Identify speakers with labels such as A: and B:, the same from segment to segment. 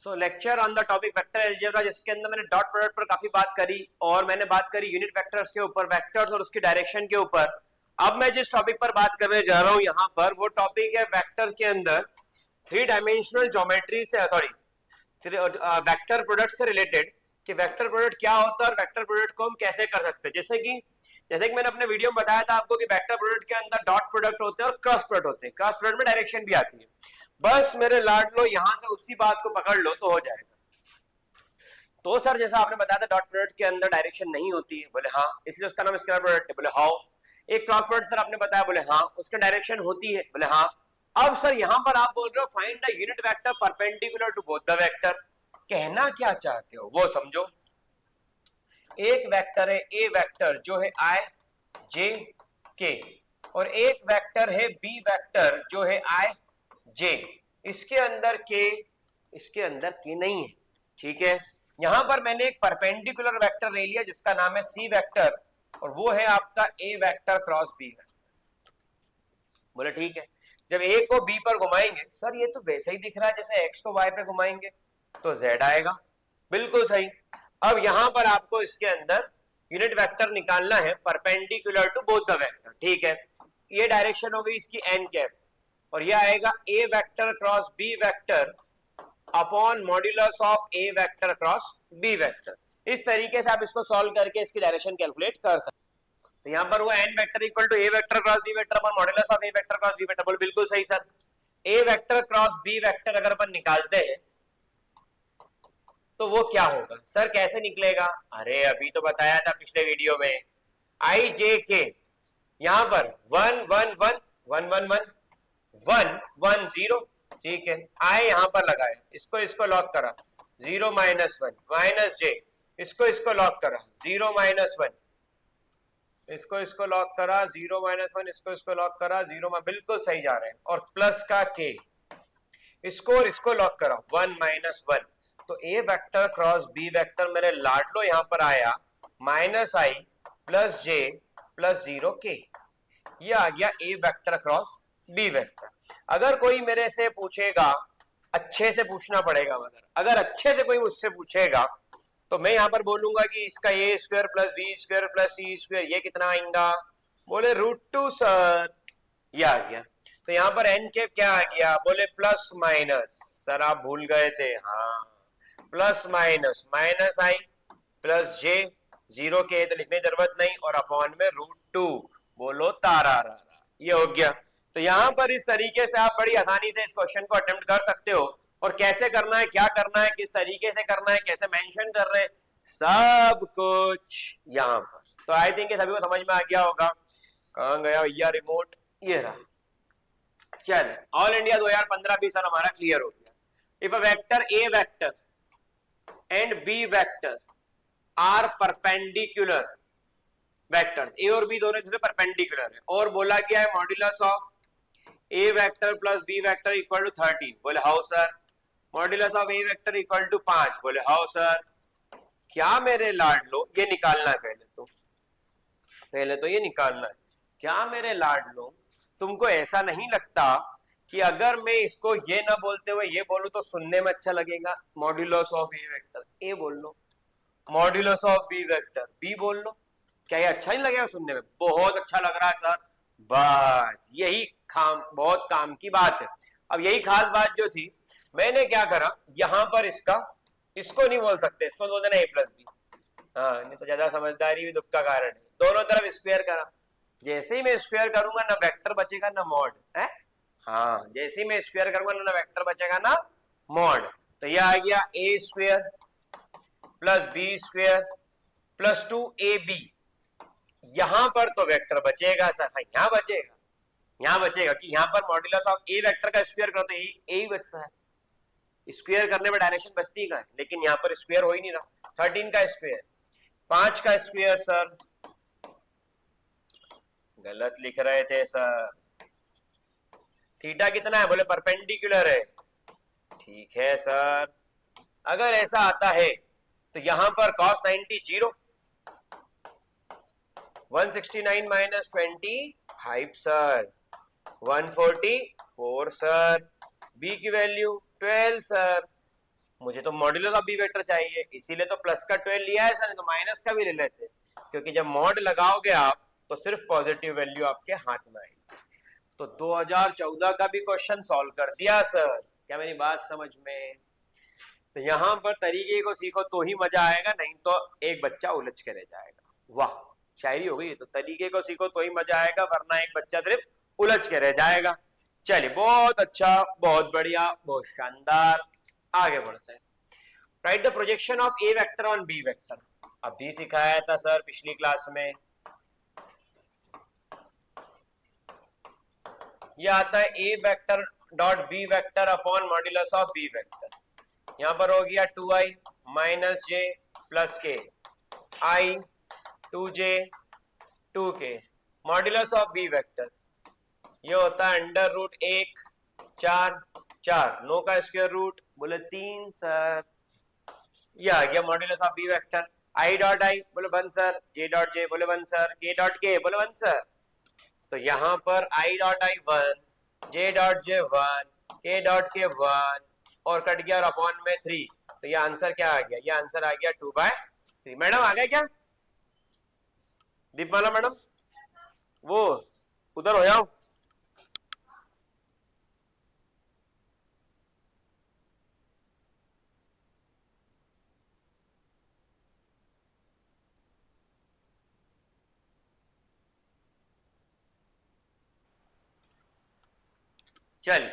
A: So lecture on the topic vector algebra, जिसके अंदर मैंने डॉट प्रोडक्ट पर काफी बात करी और मैंने बात करी यूनिट वेक्टर्स के ऊपर, वेक्टर्स और उसकी डायरेक्शन के ऊपर। अब मैं जिस टॉपिक पर बात करने जा रहा हूं यहाँ पर, वो टॉपिक है वेक्टर के अंदर थ्री डायमेंशनल ज्योमेट्री से, सॉरी वेक्टर प्रोडक्ट से रिलेटेड, कि वेक्टर प्रोडक्ट क्या होता है और वेक्टर प्रोडक्ट को हम कैसे कर सकते हैं। जैसे कि मैंने अपने वीडियो में बताया था आपको कि वेक्टर प्रोडक्ट के अंदर डॉट प्रोडक्ट होते हैं और क्रॉस प्रोडक्ट होते हैं। क्रॉस प्रोडक्ट में डायरेक्शन भी आती है। बस मेरे लाड लो, यहां से उसी बात को पकड़ लो तो हो जाएगा। तो सर जैसा आपने बताया था डॉट प्रोडक्ट के अंदर डायरेक्शन नहीं होती है, बोले हाँ, इसलिए उसका नाम स्केलर प्रोडक्ट है। बोले हाउ। एक क्रॉस प्रोडक्ट सर आपने बताया, बोले हाँ, उसका डायरेक्शन होती है, बोले हाँ। अब सर यहां पर आप बोल रहे हो find the unit vector perpendicular to both the vector. कहना क्या चाहते हो वो समझो। एक वेक्टर है ए वेक्टर जो है आई जे के, और एक वेक्टर है बी वेक्टर जो है आई जे। इसके अंदर के नहीं है, ठीक है। यहां पर मैंने एक परपेंडिकुलर वेक्टर ले लिया जिसका नाम है सी वेक्टर, और वो है आपका ए वेक्टर क्रॉस बी वेक्टर। बोले ठीक है। जब ए को बी पर घुमाएंगे, सर ये तो वैसे ही दिख रहा है जैसे एक्स को वाई पे घुमाएंगे, तो जेड आएगा। बिल्कुल सही। अब यहां पर आपको इसके अंदर यूनिट वेक्टर निकालना है perpendicular to both the vector, ठीक है। ये डायरेक्शन हो गई इसकी एन कैप, और ये आएगा A vector cross B vector upon modulus of A vector cross B vector. इस तरीके से आप इसको सॉल्व करके इसकी डायरेक्शन कैलकुलेट कर सकते हैं। तो यहां पर वो n vector equal to a vector cross B vector upon modulus of A vector cross B vector. बोल बिल्कुल सही sir. A vector cross B vector अगर अपन निकालते हैं तो वो क्या होगा सर, कैसे निकलेगा? अरे अभी तो बताया था पिछले वीडियो में, आई जे के, यहां पर 1 1 1 1 1 1 1 1 0, ठीक है। आई यहां पर लगाए, इसको लॉक करा 0 माइनस 1 माइनस जे, इसको लॉक करा 0 माइनस 1, इसको लॉक करा 0 माइनस 1, इसको लॉक करा 0, बिल्कुल सही जा रहे हैं। और प्लस का के, इसको और इसको लॉक करा 1 माइनस 1। तो ए वेक्टर क्रॉस बी वेक्टर मेरे लाडलो यहां पर आया माइनस आई प्लस जे प्लस 0 के। ये आ गया ए वेक्टर क्रॉस बी वेक्टर। अगर कोई मेरे से पूछेगा, अच्छे से पूछना पड़ेगा, मगर अगर अच्छे से कोई मुझसे पूछेगा तो मैं यहां पर बोलूंगा कि इसका A square plus B square plus C square ये कितना आएगा? बोले √2 सर। ये आ गया। तो यहां पर एन के क्या आ गया? बोले प्लस माइनस। सर आप भूल गए थे, हाँ, प्लस माइनस माइनस आई प्लस जे, 0 के तो लिखने की जरूरत नहीं, और अपॉन में √2। बोलो तारा रा, ये हो गया। तो यहां पर इस तरीके से आप बड़ी आसानी से इस क्वेश्चन को अटेम्प्ट कर सकते हो। और कैसे करना है, क्या करना है, किस तरीके से करना है, कैसे मेंशन कर रहे हैं, सब कुछ यहां पर। तो आई थिंक सभी को समझ में आ गया होगा। कहां गया भैया रिमोट? ये रहा। चल, ऑल इंडिया 2015-20 साल हमारा क्लियर हो गया। If a vector A vector and B vector are perpendicular vectors, A और बी दोनों दूसरे परपेंडिकुलर है, और बोला गया है modulus of A vector plus B vector equal to 13। बोले how sir. Modulus of A vector equal to 5। बोले हाउ सर। क्या मेरे लाडलो, ये निकालना है पहले तो ये निकालना है। क्या मेरे लाडलो, तुमको ऐसा नहीं लगता कि अगर मैं इसको ये ना बोलते हुए ये बोलूं तो सुनने में अच्छा लगेगा? Modulus of A vector A बोल लो, modulus of B vector B बोल लो, क्या ये अच्छा नहीं लगेगा सुनने में? बहुत अच्छा लग रहा है सर। बस यही बहुत काम की बात है। अब यही खास बात जो थी, मैंने क्या करा, यहां पर इसको नहीं बोल सकते, इसको बोल देना ए प्लस बी। हाँ, नहीं तो ज्यादा समझदारी भी दुख का कारण है। दोनों तरफ स्क्वायर करा। जैसे ही मैं स्क्वायर करूंगा ना वेक्टर बचेगा ना मॉड है। हाँ, जैसे ही मैं स्क्वायर करूंगा ना वेक्टर बचेगा ना मॉड। तो यह आ गया A square plus B square plus 2ab। यहां पर तो वेक्टर बचेगा सर, हाँ यहाँ बचेगा कि यहाँ पर मॉड्यूलस ऑफ ए वेक्टर का स्क्वायर करो तो ए ही बचता है। स्क्वायर करने में डायरेक्शन बचती है, लेकिन यहाँ पर स्क्वायर हो ही नहीं रहा। 13 का स्क्वायर, 5 का स्क्वायर सर, गलत लिख रहे थे सर। थीटा कितना है? बोले परपेंडिकुलर है। ठीक है सर। अगर ऐसा आता है तो यहां पर cos 90 0, 169 minus 25 sir, 144 sir, b की वैल्यू 12 सर, मुझे तो मॉड्यूलस ऑफ बी वेक्टर चाहिए, इसीलिए तो प्लस का 12 लिया है सर, नहीं तो माइनस का भी ले लेते, क्योंकि जब मॉड लगाओगे आप तो सिर्फ पॉजिटिव वैल्यू आपके हाथ में आएगी। तो 2014 का भी क्वेश्चन सॉल्व कर दिया सर, क्या मेरी बात समझ में? तो यहाँ पर तरीके को सीखो तो ही मजा आएगा, नहीं तो एक बच्चा उलझ के रह जाएगा। वाह, शायरी हो गई। तो तरीके को सीखो तो ही मजा आएगा, वरना एक बच्चा सिर्फ उलझ के रह जाएगा। चलिए, बहुत अच्छा, बहुत बढ़िया, बहुत शानदार, आगे बढ़ते हैं। Write the projection of A vector on b vector. अभी सिखाया था सर पिछली क्लास में। ये आता है A vector dot B vector upon modulus of B vector. यहां पर हो गया 2i minus J plus K I 2j 2k modulus of B vector. ये होता है अंडर रूट 1 4 4 9 का स्क्वायर रूट बोले 3 सर। ये आ गया modulus of B vector. I dot i बोले 1 सर, जे डॉट जे बोले 1 सर, के डॉट के बोले 1 सर। तो यहाँ पर आई डॉट आई 1, जे डॉट जे 1, के डॉट के 1 और कट गया और अपॉन में 3। तो ये आंसर क्या आ गया? ये आंसर आ गया 2/3। मैडम आ गया क्या? दीपमाला मैडम वो उधर हो जाओ। चल,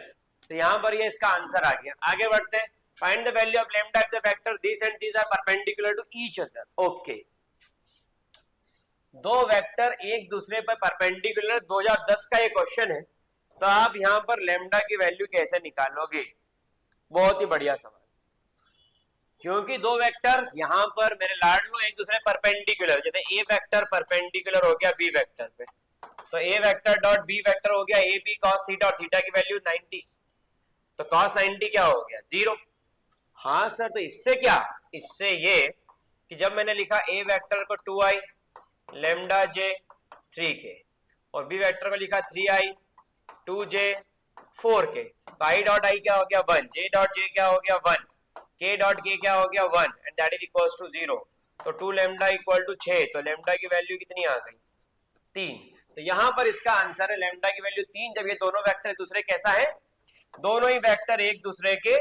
A: तो यहां पर ये इसका आंसर आ गया। आगे बढ़ते हैं। Find the value of lambda if the vector this and this are perpendicular to each other. Okay, दो वेक्टर एक दूसरे पर परपेंडिकुलर, 2010 का ये क्वेश्चन है। तो आप यहां पर लैम्डा की वैल्यू कैसे निकालोगे? बहुत ही बढ़िया सवाल, क्योंकि दो वेक्टर यहां पर मेरे लाडलो एक दूसरे परपेंडिकुलर, जैसे ए वेक्टर परपेंडिकुलर हो गया बी वेक्टर पे, तो ए वेक्टर डॉट बी वेक्टर हो गया ए बी कॉस थीटा, और थीटा की वैल्यू 90, तो कॉस 90 क्या हो गया? 0। हाँ सर, तो इससे क्या? इससे ये कि जब मैंने लिखा ए वेक्टर को 2i लेमडा जे 3k और बी वेक्टर को लिखा 3i 2j 4k, तो आई डॉट आई क्या हो गया? 1, जे डॉट जे क्या हो गया? 1, k डॉट k क्या हो गया? 1 and that is equals to 0। तो 2 लेमडा इक्वल टू 6, तो लेमडा की वैल्यू कितनी आ गई? 3। तो यहां पर इसका आंसर है लेमडा की वैल्यू 3। जब ये दोनों वेक्टर एक दूसरे कैसा है? दोनों ही वेक्टर एक दूसरे के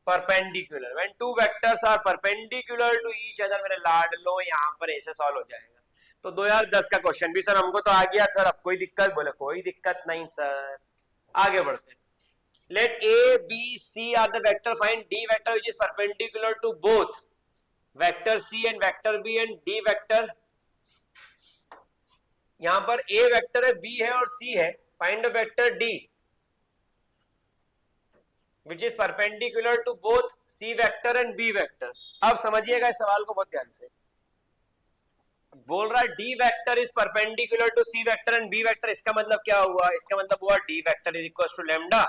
A: perpendicular. When two vectors are perpendicular to each other, मेरे लाडलो यहां पर ऐसे सॉल्व हो जाएगा। तो 2010 का क्वेश्चन भी सर हमको तो आ गया सर, अब कोई दिक्कत? बोले कोई दिक्कत नहीं सर। आगे बढ़ते हैं। Let a b c are the vector, find d vector which is perpendicular to both vector c and vector b and d vector. यहां पर ए वेक्टर है, बी है और सी है। Find the vector D which is perpendicular to both C vector and B vector। अब समझिएगा इस सवाल को बहुत ध्यान से। बोल रहा है D vector is perpendicular to C vector and B vector. इसका मतलब क्या हुआ? इसका मतलब हुआ D vector is equal to lambda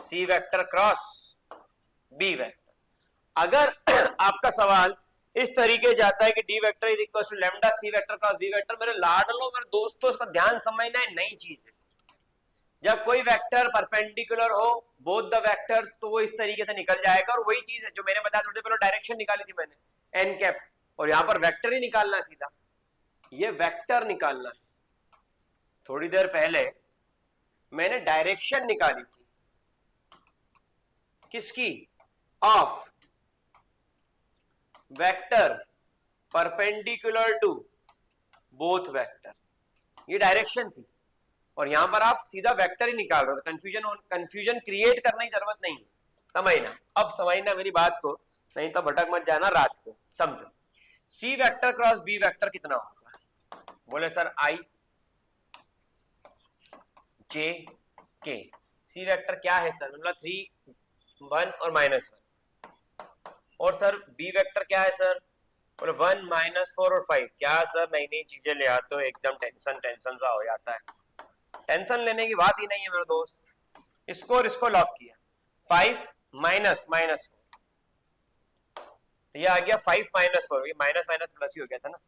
A: C vector cross B vector. अगर आपका सवाल इस तरीके जाता है कि D vector is equal to lambda C vector cross B vector, मेरे लाडलो मेरे दोस्तों इसका ध्यान समझना है, नई चीज है। जब कोई वेक्टर परपेंडिकुलर हो बोथ द वेक्टर्स, तो वो इस तरीके से निकल जाएगा। और वही चीज है जो मैंने बताया थोड़ी देर पहले, डायरेक्शन निकाली थी मैंने एन कैप, और यहां पर वेक्टर ही निकालना सीधा, ये वेक्टर निकालना है। थोड़ी देर पहले मैंने डायरेक्शन निकाली थी, किसकी? Of vector perpendicular to both vector, ये डायरेक्शन थी। और यहां पर आप सीधा वेक्टर ही निकाल रहे हो, कंफ्यूजन क्रिएट करने की जरूरत नहीं है। समझना, अब समझना मेरी बात को, नहीं तो भटक मत जाना रात को। समझो, सी वेक्टर क्रॉस बी वेक्टर कितना होगा? बोले सर आई जे के। सी वेक्टर क्या है सर? मतलब 3 1 और -1। और सर बी वेक्टर क्या है सर? बोले 1 -4 और 5। क्या सर नई नई चीजें ले आते हो, एकदम टेंशन सा हो जाता है। टेंशन लेने की बात ही नहीं है मेरे दोस्त। इसको और इसको लॉक किया, 5 -4, ये आ गया 5 -4, ये माइनस माइनस प्लस ही हो गया था ना।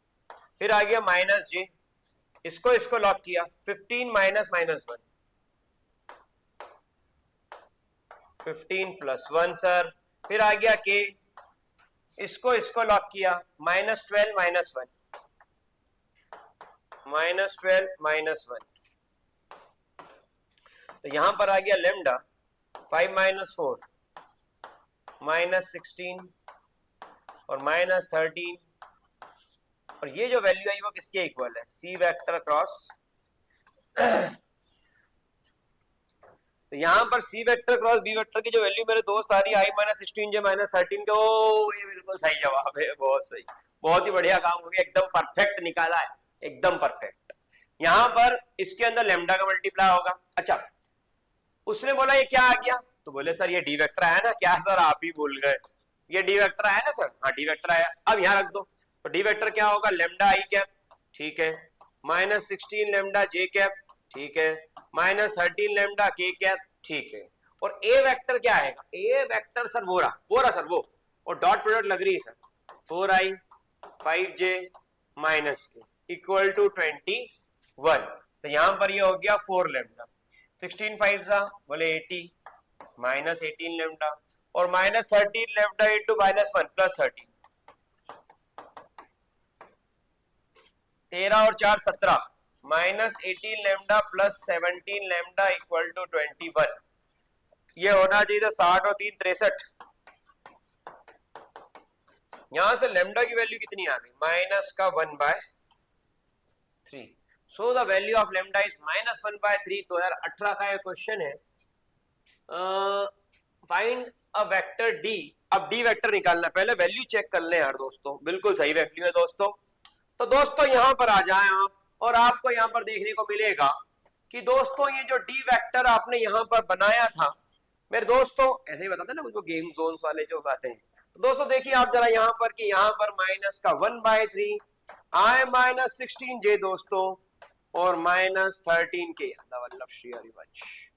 A: फिर आ गया -j, इसको लॉक किया, 15 -1, 15 प्लस 1 सर, फिर आ गया के, इसको लॉक किया, -12 -1, -12 -1, तो यहां पर आ गया लेमडा 5 -4 -16 और -13, और ये जो वैल्यू आई वो किसके इक्वल है, सी वेक्टर क्रॉस। तो यहाँ पर सी वेक्टर क्रॉस बी वेक्टर की जो वैल्यू मेरे दोस्त आ रही है i -16 j -13 के, ओ ये बिल्कुल सही जवाब है, बहुत सही, बहुत ही बढ़िया काम हो गया, एकदम परफेक्ट निकाला है, एकदम परफेक्ट। यहाँ पर इसके अंदर लेमडा का मल्टीप्लाई होगा। अच्छा, उसने बोला ये क्या आ गया, तो बोले सर ये डी वेक्टर आया ना, क्या सर आप ही भूल गए, ये डी वेक्टर आया ना सर, हाँ डी वेक्टर आया, अब यहाँ रख दो, तो डी वेक्टर क्या होगा, लेमडा आई कैप, ठीक है, -16 लेमडा जे कैप, ठीक है, -13 लेमडा के कैप, ठीक है, और ए वेक्टर क्या आएगा, ए वेक्टर सर वो रहा सर वो, और डॉट प्रोडक्ट लग रही है सर, 4i 5j माइनस के इक्वल टू 21, तो यहां पर ये हो गया 4 लेमडा, 16 5 सा बोले 80 -18 लेमडा, और -13 लेमडा इंटू -1 प्लस 13, 13 और 4 17, -18 lambda plus 17 lambda equal to 21, ये होना चाहिए था 60 और 3 63, यहां से लेमडा की वैल्यू कितनी आ गई, -1/3, so the value of lambda is -1/3। 2018 का ये क्वेश्चन है, फाइंड अ वेक्टर डी, अब डी वेक्टर निकालना, पहले वैल्यू चेक कर ले यार दोस्तों, बिल्कुल सही वैल्यू है दोस्तों। तो दोस्तों यहां पर आ जाएं आप, और आपको यहां पर देखने को मिलेगा कि दोस्तों ये जो डी वेक्टर आपने यहां पर बनाया था, मेरे दोस्तों ऐसे ही बताते ना कुछ गेम जोन्स वाले जो आते हैं, तो दोस्तों देखिए आप जरा यहां पर कि यहां पर माइनस का 1/3 i -16 j दोस्तों, और -13 के वल्लभ श्री हरिवंश,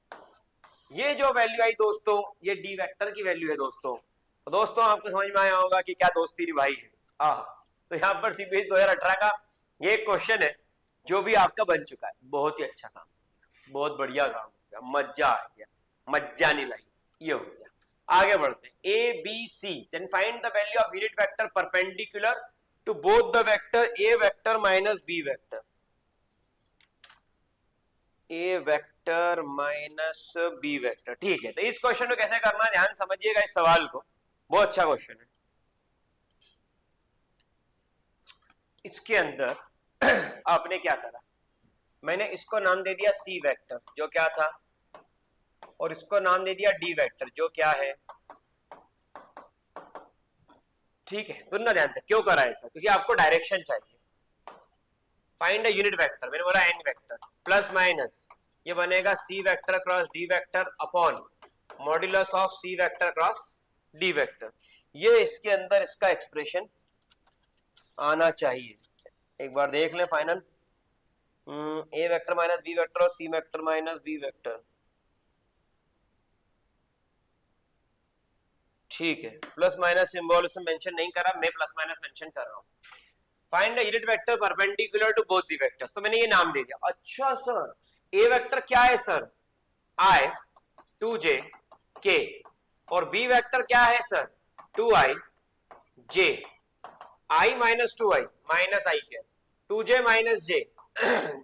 A: ये जो वैल्यू आई दोस्तों ये डी वेक्टर की वैल्यू है दोस्तों। तो दोस्तों आपको समझ में आया होगा कि क्या दोस्ती निभाई है। तो यहाँ पर सीबीएसई 2018 का ये क्वेश्चन है जो भी आपका बन चुका है, बहुत ही अच्छा काम, बहुत बढ़िया काम हो गया, मजा आ गया, मजा नहीं लाई, ये हो गया। आगे बढ़ते हैं, a b c, then find the value of unit vector perpendicular to both the vector A vector minus B vector, A vector minus B vector, ठीक है। तो इस क्वेश्चन को कैसे करना है ध्यान समझिएगा, इस सवाल को, बहुत अच्छा क्वेश्चन है। इसके अंदर आपने क्या करा, मैंने इसको नाम दे दिया सी वेक्टर जो क्या था, और इसको नाम दे दिया डी वेक्टर जो क्या है, ठीक है। सुनना ध्यान से, क्यों करा ऐसा, क्योंकि आपको डायरेक्शन चाहिए। फाइंड अ यूनिट वेक्टर, मैंने बोला एन वेक्टर प्लस माइनस, ये बनेगा C vector cross D vector upon modulus of C vector cross D vector, ये इसके अंदर इसका एक्सप्रेशन आना चाहिए। एक बार देख लें final, a vector minus B vector और c vector minus B vector, ठीक है। प्लस माइनस सिंबल उसमें मेंशन नहीं करा, मैं प्लस माइनस मेंशन कर रहा हूं। Find the unit vector perpendicular to both the vectors, तो मैंने ये नाम दे दिया। अच्छा सर, ए वेक्टर क्या है सर, i 2j k, और बी वेक्टर क्या है sir, 2i j, i minus 2i minus i cap, 2j minus j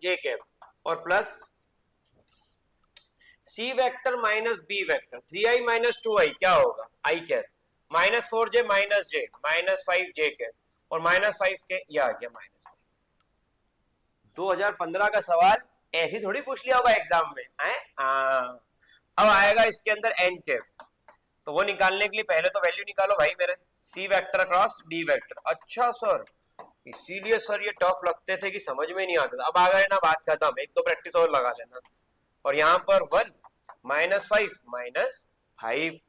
A: j cap, और plus C vector minus B vector 3i minus 2i क्या होगा, i cap, minus 4j minus j minus 5j cap, और minus 5 के ये आ गया minus 5। 2015 का सवाल ऐसे थोड़ी पूछ लिया होगा एग्जाम में, है? अब आएगा इसके अंदर एन कैप, तो वो निकालने के लिए पहले तो वैल्यू निकालो भाई मेरे, सी वेक्टर क्रॉस डी वेक्टर। अच्छा सर, इसीलिए सर ये टफ लगते थे कि समझ में नहीं आता था। अब आ गए ना, बात खत्म, एक दो प्रैक्टिस और लगा लेना। और यहाँ पर 1 माइनस 5 माइनस 5,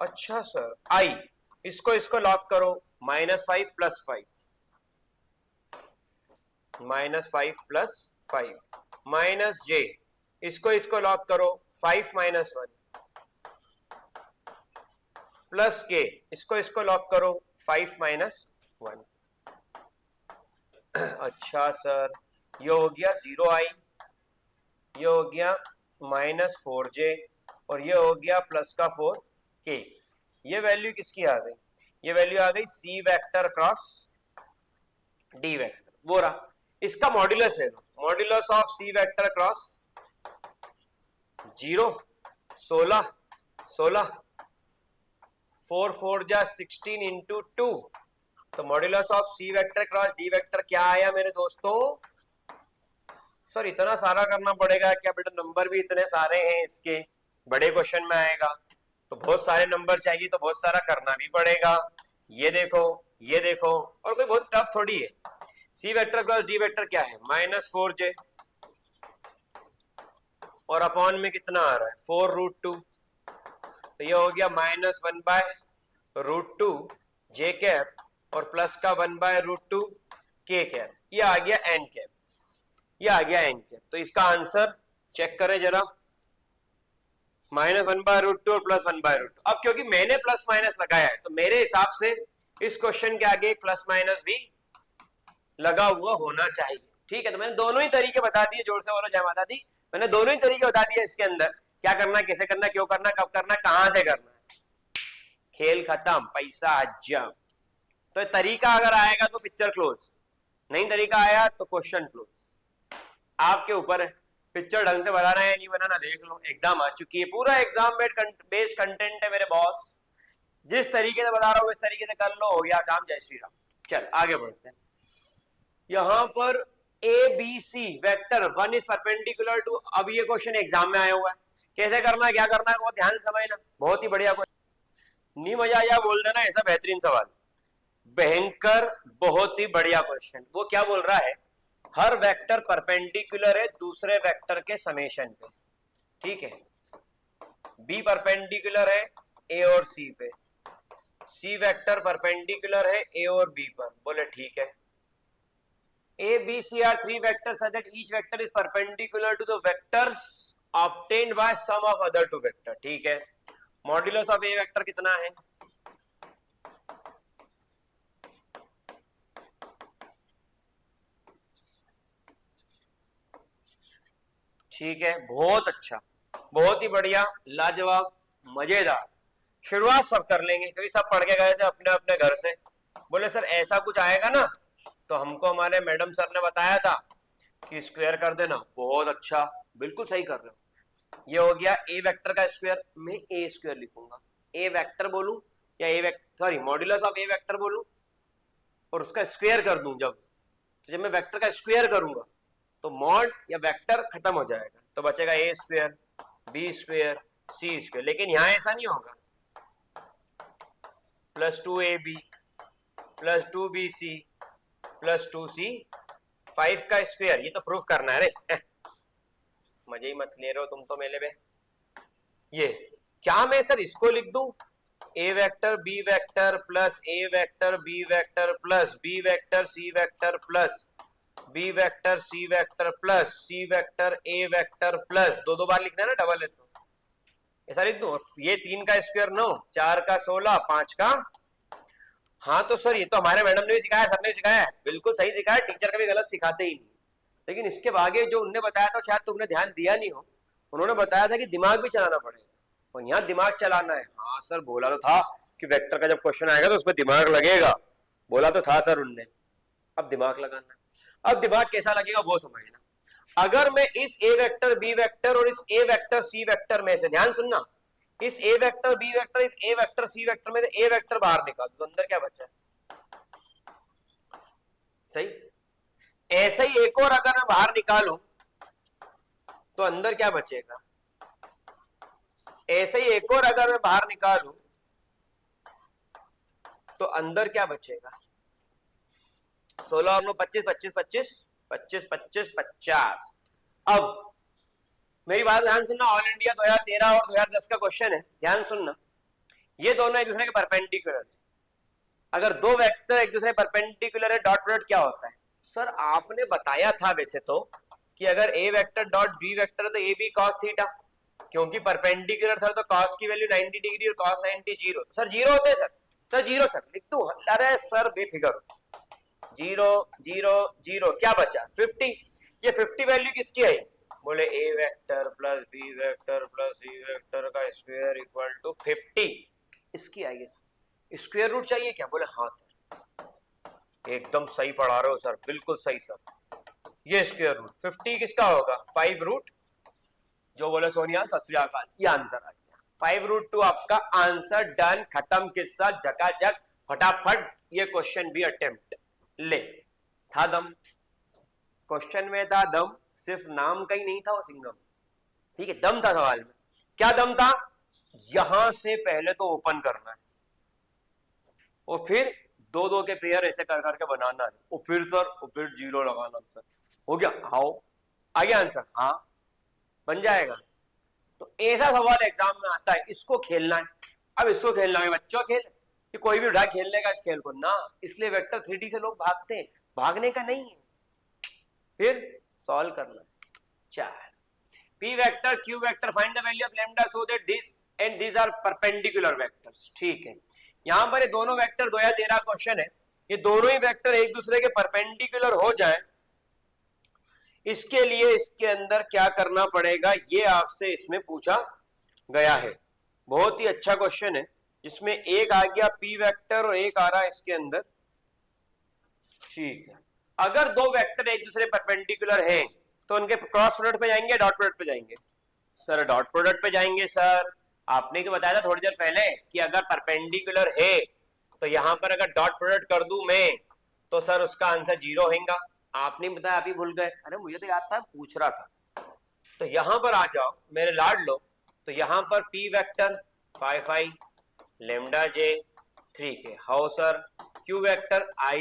A: अच्छा सर आई, इसको लॉक करो, minus 5 plus 5, minus 5 plus 5 minus j, इसको लॉक करो, 5 माइनस 1 प्लस k, इसको लॉक करो, 5 माइनस 1। अच्छा सर, ये हो गया 0i, ये हो गया माइनस 4j, और ये हो गया प्लस का 4k। ये वैल्यू किसकी आ गई? ये वैल्यू आ गई c vector cross D vector, वो रहा। इसका मॉड्यूलस है, modulus of C vector cross 0, 16, 16, 4 4 जा 16 इंटू 2, तो modulus of C vector cross D vector क्या आया मेरे दोस्तों? सर इतना सारा करना पड़ेगा क्या बेटा? नंबर भी इतने सारे हैं इसके, बड़े क्वेश्चन में आएगा तो बहुत सारे नंबर चाहिए, तो बहुत सारा करना भी पड़ेगा। ये देखो, ये देखो, और कोई बहुत टफ थोड़ी है। सी वेक्टर क्रॉस डी वेक्टर क्या है? -4j, और अपॉन में कितना आ रहा है? 4√2, तो ये हो गया -1/√2 j कैप और प्लस का 1/√2 k कैप। ये आ गया n कैप, ये आ गया n कैप। तो इसका आंसर चेक करें जरा, -1/√2 और प्लस 1/√2। अब क्योंकि मैंने प्लस माइनस लगाया है तो मेरे हिसाब से इस क्वेश्चन के आगे प्लस माइनस भी लगा हुआ होना चाहिए। ठीक है, तो मैंने दोनों ही तरीके बता दिए। जोर से बोलो जय माता दी। मैंने दोनों ही तरीके बता दिए इसके अंदर, क्या करना, कैसे करना, क्यों करना, कब करना, कहां से करना। खेल खत्म, पैसा जम। तो तरीका अगर आएगा तो पिक्चर क्लोज, नहीं तरीका आया तो क्वेश्चन क्लोज। आपके ऊपर है, पिक्चर ढंग से बनाना है नहीं बनाना देख लो। एग्जाम आ चुकी है, पूरा एग्जाम बेस्ड कंटेंट है मेरे बॉस। जिस तरीके से बता रहा हूँ इस तरीके से कर लो, हो गया काम। जय श्री राम। चल आगे बढ़ते हैं। यहां पर a b c vector 1 is perpendicular to, अब ये क्वेश्चन एग्जाम में आया हुआ है, कैसे करना है, क्या करना है, वो ध्यान से समझना। बहुत ही बढ़िया क्वेश्चन, नहीं मजा आया बोल देना, ऐसा बेहतरीन सवाल, भयंकर, बहुत ही बढ़िया क्वेश्चन। वो क्या बोल रहा है, हर वेक्टर परपेंडिकुलर है दूसरे वेक्टर के समेशन पे। ठीक है, बी परपेंडिकुलर है ए और सी पे, सी वेक्टर परपेंडिकुलर है ए और बी पर। बोले ठीक है, A, B, C are three vectors such that each vector is perpendicular to the vectors obtained by sum of other two vector। ठीक है, मॉड्यूलस ऑफ A वेक्टर कितना है? ठीक है, बहुत अच्छा, बहुत ही बढ़िया, लाजवाब, मजेदार। शुरुआत सब कर लेंगे क्योंकि सब पढ़ के गए थे अपने अपने घर से। बोले सर ऐसा कुछ आएगा ना, तो हमको हमारे मैडम सर ने बताया था कि स्क्वायर कर देना। बहुत अच्छा, बिल्कुल सही कर रहे हो। ये हो गया ए वेक्टर का स्क्वायर, मैं ए स्क्वायर लिखूंगा। ए वेक्टर बोलूं या A vector, sorry modulus of A vector बोलूं और उसका स्क्वायर कर दूं जब, तो जब मैं वेक्टर का स्क्वायर करूंगा तो मॉड या वेक्टर खत्म हो जाएगा, तो बचेगा ए स्क्वायर, बी स्क्वायर, सी स्क्वायर। लेकिन यहां ऐसा नहीं होगा, +2ab +2bc +2c5 का स्क्वायर, ये तो प्रूफ करना है रे। मजे ही मत ले रहे हो तुम तो मेले में। ये क्या मैं सर इसको लिख दूं, A vector B vector plus A vector B vector plus B vector C vector plus B vector C vector plus C vector A vector plus, दो बार लिखना है ना, डबल है तो ऐसा लिख दूं। ये 3 का स्क्वायर 9, 4 का 16, 5 का, हाँ तो सर ये तो हमारे मैडम ने भी सिखाया, सर ने भी सिखाया है, बिल्कुल सही सिखाया, टीचर कभी गलत सिखाते ही नहीं। लेकिन इसके आगे जो उनने बताया था शायद तुमने ध्यान दिया नहीं हो। उन्होंने बताया था कि दिमाग भी चलाना पड़ेगा, और यहाँ दिमाग चलाना है। हाँ सर बोला तो था कि वेक्टर का जब क्वेश्चन आएगा तो उसमें दिमाग लगेगा, बोला तो था सर उनने। अब दिमाग लगाना है, अब दिमाग कैसा लगेगा वो समझना। अगर मैं इस ए वेक्टर बी वेक्टर और इस ए वेक्टर सी वेक्टर में से, ध्यान सुनना, इस ए वेक्टर बी वेक्टर इस ए वेक्टर सी वेक्टर में से ए वेक्टर बाहर निकाल तो अंदर क्या बचा है? सही। ऐसे ही एक और अगर मैं बाहर निकालूं तो अंदर क्या बचेगा? ऐसे ही एक और अगर मैं बाहर निकालूं तो अंदर क्या बचेगा? 16 और 9 25 25 25 25 25 50। अब मेरी बात ध्यान सुनना, ऑल इंडिया 2013 और 2010 का क्वेश्चन है, ध्यान सुनना। ये दोनों एक दूसरे के परपेंडिकुलर है। अगर दो वेक्टर एक दूसरे परपेंडिकुलर है, डॉट प्रोडक्ट क्या होता है? सर आपने बताया था वैसे तो कि अगर ए वेक्टर डॉट बी वेक्टर है तो ए बी कॉस थीटा, क्योंकि परपेंडिकुलर सर तो कॉस की वैल्यू 90 डिग्री और कॉस 90 जीरो। सर जीरो होते हैं सर, सर जीरो सर लिख दूं? अरे सर बेफिक्र, 0 0 0 क्या बचा? 50। ये 50 वैल्यू किसकी आई? बोले A vector plus B vector plus C vector का स्क्वायर इक्वल टू 50। इसकी आइए सर, स्क्वायर रूट चाहिए क्या? बोले हाँ सर। एकदम सही पढ़ा रहे हो सर, बिल्कुल सही सर। ये स्क्वायर रूट 50 किसका होगा? 5 रूट, जो बोले सोनिया सत श्री अकाल, ये आंसर आ गया 5√2 आपका आंसर। डन, खत्म किस्सा, झकाझक, फटाफट। ये क्वेश्चन भी अटेम्प्ट ले, था दम, क्वेश्चन में था दम, सिर्फ नाम का ही नहीं था वो सिंगम, ठीक है, दम था सवाल में। क्या दम था? यहां से पहले तो ओपन करना है और फिर दो दो के पेयर ऐसे कर करके बनाना है, और फिर सर, और फिर जीरो लगाना सर। हो गया? आओ आ गया आंसर, हाँ बन जाएगा। तो ऐसा सवाल एग्जाम में आता है, इसको खेलना है। अब इसको खेलना है बच्चों, खेल कि कोई भी उठा खेलने का इस खेल को ना, इसलिए वेक्टर 3D से लोग भागते हैं, भागने का नहीं है, फिर सॉल्व करना है। चार P vector Q vector find the value of lambda so that this and this are perpendicular vectors. ठीक है, यहां पर ये दोनों वेक्टर 2013 क्वेश्चन है, ये दोनों ही वेक्टर एक दूसरे के परपेंडिकुलर हो जाए, इसके लिए इसके अंदर क्या करना पड़ेगा, ये आपसे इसमें पूछा गया है। बहुत ही अच्छा क्वेश्चन है, जिसमें एक आ गया P वेक्टर और एक आ रहा है इसके अंदर। ठीक है, अगर दो वेक्टर एक दूसरे परपेंडिकुलर हैं तो उनके क्रॉस प्रोडक्ट पे जाएंगे, डॉट प्रोडक्ट पे जाएंगे? सर डॉट प्रोडक्ट पे जाएंगे सर। आपने क्या बताया था थोड़ी देर पहले कि अगर परपेंडिकुलर है तो यहां पर अगर डॉट प्रोडक्ट कर दूं मैं तो सर उसका आंसर 0 होगा। आपने बताया, आप ही भूल गए। अरे मुझे तो याद था, पूछ रहा था। तो यहां पर आ जाओ मेरे लाड लो, तो यहां पर P vector 5 lambda J 3K, how sir. Q vector I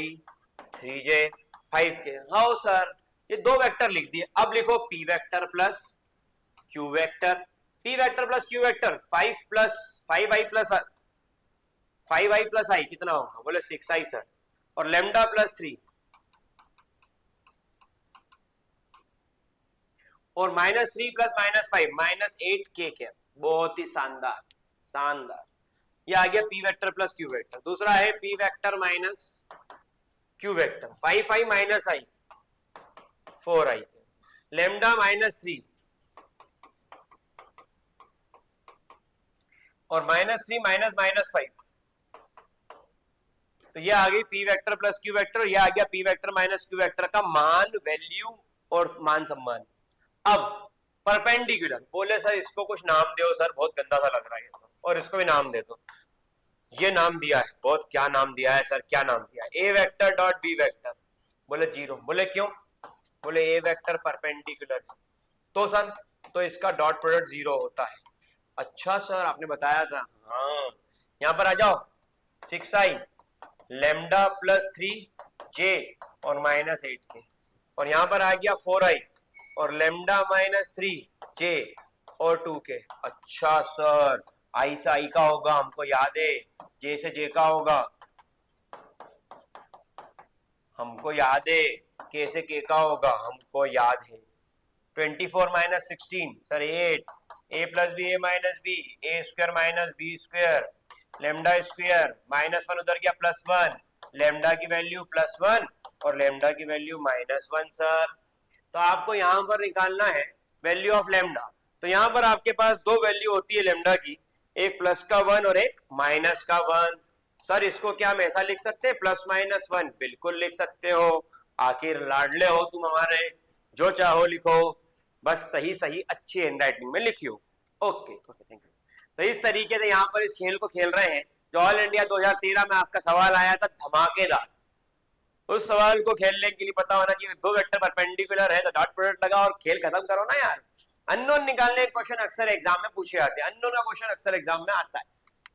A: 3J 5K, how sir. ये दो वेक्टर लिख दिए, अब लिखो P vector plus Q vector. P vector plus Q vector 5 plus 5i plus 5i plus i कितना होगा? बोले 6i sir. और लेमडा प्लस 3 और -3 प्लस -5 -8k के। बहुत ही शानदार, शानदार। ये आ गया P vector plus Q vector. दूसरा है P vector minus Q vector 5i minus i 4i, lambda -3 और -3 माइनस 5। तो ये आ गई P vector plus Q vector, ये आ गया P vector minus Q vector का मान, वैल्यू और मान सम्मान। अब परपेंडिकुलर, बोले सर इसको कुछ नाम दो सर, बहुत गंदा सा लग रहा है तो, और इसको भी नाम दे दो। ये नाम दिया है, बहुत क्या नाम दिया है सर, क्या नाम दिया है? A vector dot B vector. बोले 0। बोले क्यों? बोले A वेक्टर परपेंडिकुलर है तो सर, तो इसका डॉट प्रोडक्ट 0 होता है। अच्छा सर, आपने बताया था। हाँ, यहां पर आ जाओ, 6i लेमडा प्लस 3j और -8k, और यहां पर आ गया 4i और लेमडा -3j और 2k। अच्छा सर, आई से आई का होगा, हमको याद है। जे से जे का होगा, हमको याद है। के से के का होगा, हमको याद है। 24 minus 16 sir 8, a plus b a minus b, a square minus b square, lambda square -1 उधर गया +1, लेमडा की वैल्यू +1 और लेमडा की वैल्यू -1 सर। तो आपको यहाँ पर निकालना है वैल्यू ऑफ लेमडा। तो यहाँ पर आपके पास दो वैल्यू होती है लेमडा की, एक प्लस का 1 और एक माइनस का 1। सर इसको क्या हम ऐसा लिख सकते हैं, +-1? बिल्कुल लिख सकते हो, आखिर लाडले हो तुम हमारे, जो चाहो लिखो, बस सही सही अच्छी हैंडराइटिंग में लिखियो। Okay okay, thank you. तो इस तरीके से यहाँ पर इस खेल को खेल रहे हैं, जो ऑल इंडिया 2013 में आपका सवाल आया था धमाकेदार। उस सवाल को खेलने के लिए पता होना चाहिए दो वेक्टर परपेंडिकुलर है तो डॉट प्रोडक्ट लगाओ और खेल खत्म करो ना यार। अननोन निकालने के क्वेश्चन अक्सर एग्जाम में पूछे जाते हैं, अननोन का क्वेश्चन अक्सर एग्जाम में आता है।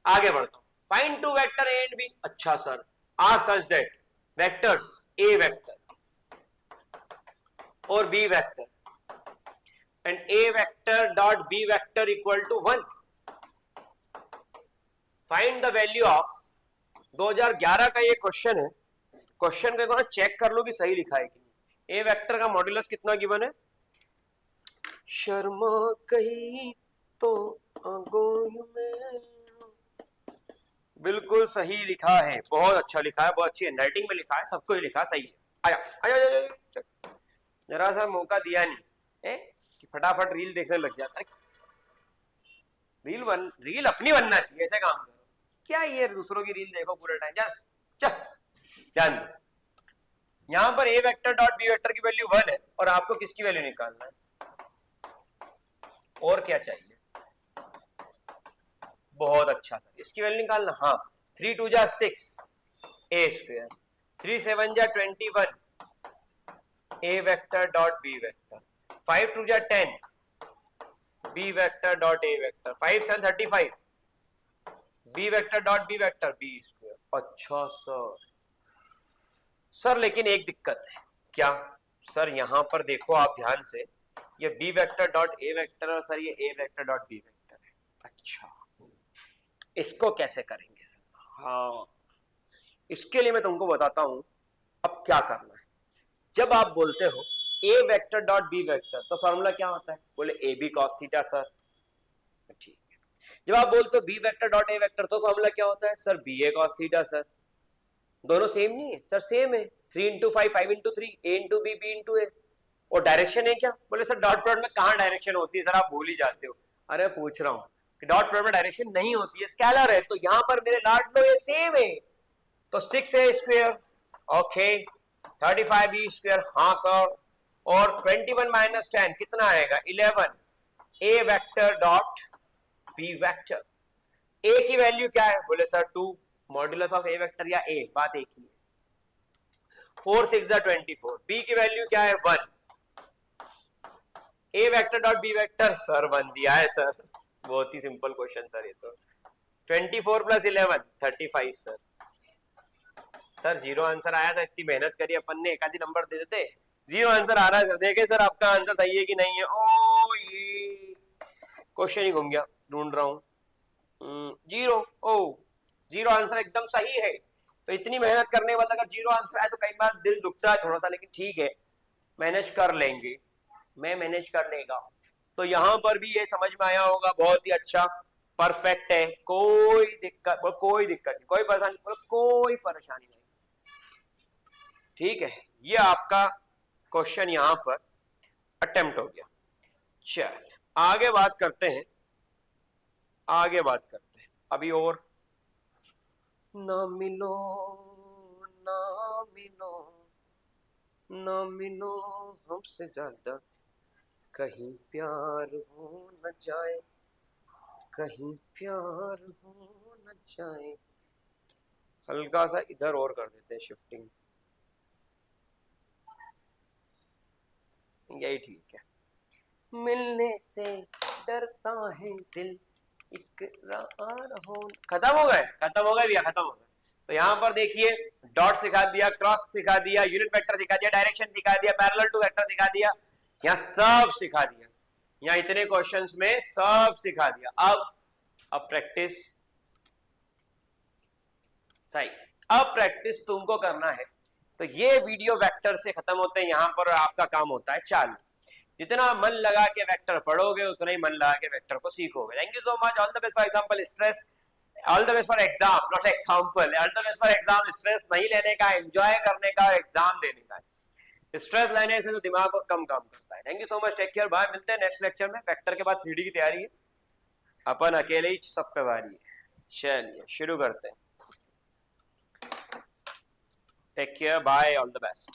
A: आगे बढ़ता हूं, find two vector A and B. अच्छा sir, are such that vectors A vector और B vector and A vector dot B vector equal to 1। Find the value of, 2011 का ये क्वेश्चन है। क्वेश्चन को चेक कर लो कि सही लिखा है कि नहीं। ए वेक्टर का मॉड्यूलस कितना गिवन है? शर्मा कही तो में, बिल्कुल सही लिखा है, बहुत अच्छा लिखा है, बहुत अच्छी हैंडराइटिंग में लिखा है, सबको लिखा सही है। आया आया, आया, आया, जरा सा मौका दिया नहीं है, कि फटाफट रील देखने लग जाता है। रील अपनी बनना चाहिए, ऐसे काम करो। क्या ये दूसरों की रील देखो पूरे टाइम, ध्यान दो। यहां पर ए वेक्टर डॉट बी वेक्टर की वैल्यू 1 है और आपको किसकी वैल्यू निकालना है, और क्या चाहिए? बहुत अच्छा सर, इसकी वैल्यू निकालना। हाँ, 3 2 जा 6 ए स्क्वायर, 3 7 जा 21 a vector dot B vector, 5 2 जा 10 b vector dot a vector, 5 7 35 b vector dot B vector b square. अच्छा सर लेकिन एक दिक्कत है। क्या सर? यहां पर देखो आप ध्यान से, ये b vector dot a vector और सर ये a vector dot B vector है। अच्छा, इसको कैसे करेंगे सर? हाँ, इसके लिए मैं तुमको बताता हूं अब क्या करना है। जब आप बोलते हो a vector dot B vector तो फॉर्मूला क्या होता है? बोले a b cos theta sir, ठीक है। जब आप बोलते हो b vector dot a vector तो फॉर्मूला क्या होता है? Sir b a cos theta sir. दोनों सेम नहीं है सर? सेम है। 3 into 5 5 into 3 a into b b into a. और डायरेक्शन है क्या? बोले सर डॉट प्रोडक्ट में कहां डायरेक्शन होती है सर, आप भूल ही जाते हो। अरे पूछ रहा हूं कि डॉट प्रोडक्ट में डायरेक्शन नहीं होती है, स्केलर है। तो यहां पर मेरे लाड लो ये सेम है, तो 6 ए स्क्वायर ओके 35 बी स्क्वायर, हाँ सर। और 21 माइनस 10 कितना आएगा? 11 ए वेक्टर डॉट बी वेक्टर। ए की वैल्यू क्या है? बोले sir 2 modulus of A vector या ए, बात एक ही है। 4 6 24। बी की वैल्यू क्या है? 1। A vector dot B vector sir 1 दिया है सर, बहुत ही सिंपल क्वेश्चन सर ये तो। 24 plus 11 35 sir. Sir zero answer आया था, इतनी मेहनत करी अपन ने, एक आधी नंबर दे देते। जीरो आंसर आ रहा है सर, देखे सर आपका आंसर सही है कि नहीं है। ओ ये क्वेश्चन ही घूम गया, ढूंढ रहा हूँ। जीरो, ओ जीरो आंसर एकदम सही है। तो इतनी मेहनत करने के बाद अगर जीरो आंसर आए तो कई बार दिल दुखता है थोड़ा सा, लेकिन ठीक है मैनेज कर लेंगे, मैं मैनेज कर लेगा। तो यहां पर भी ये समझ में आया होगा, बहुत ही अच्छा, परफेक्ट है, कोई दिक्कत नहीं, कोई परेशानी नहीं। ठीक है, ये आपका क्वेश्चन यहां पर अटेम्प्ट हो गया। चल आगे बात करते हैं, अभी और। ना मिलो ना मिलो ना मिलो हमसे ज्यादा, कहीं प्यार हो न जाए, कहीं प्यार हो न जाए। हल्का सा इधर और कर देते हैं शिफ्टिंग, यही ठीक है। मिलने से डरता है दिल, इकरार हो। खत्म हो गए भैया, खत्म हो गए। तो यहाँ पर देखिए डॉट सिखा दिया, क्रॉस सिखा दिया, यूनिट वेक्टर सिखा दिया, डायरेक्शन सिखा दिया, पैरेलल टू वेक्टर सिखा दिया, यहाँ सब सिखा दिया। यहाँ इतने क्वेश्चंस में सब सिखा दिया। अब प्रैक्टिस सही, अब प्रैक्टिस तुमको करना है। तो ये वीडियो वेक्टर से खत्म होते हैं यहाँ पर, आपका काम होता है चालू। जितना मन लगा के वेक्टर पढ़ोगे उतना ही मन लगा के वेक्टर को सीखोगे। Thank you so much, all the best for example stress, all the best for exam, not example, all the best for exam. Stress नहीं लेने का, एंजॉय करने का, एग्जाम देने का। स्ट्रेस लेने से तो दिमाग को कम काम करता है। Thank you so much, take care, bye, मिलते हैं नेक्स्ट लेक्चर में। वेक्टर के बाद 3D की तैयारी है, अपन अकेले ही सब पे भारी है। चलिए शुरू करते हैं। Take care, bye, all the best.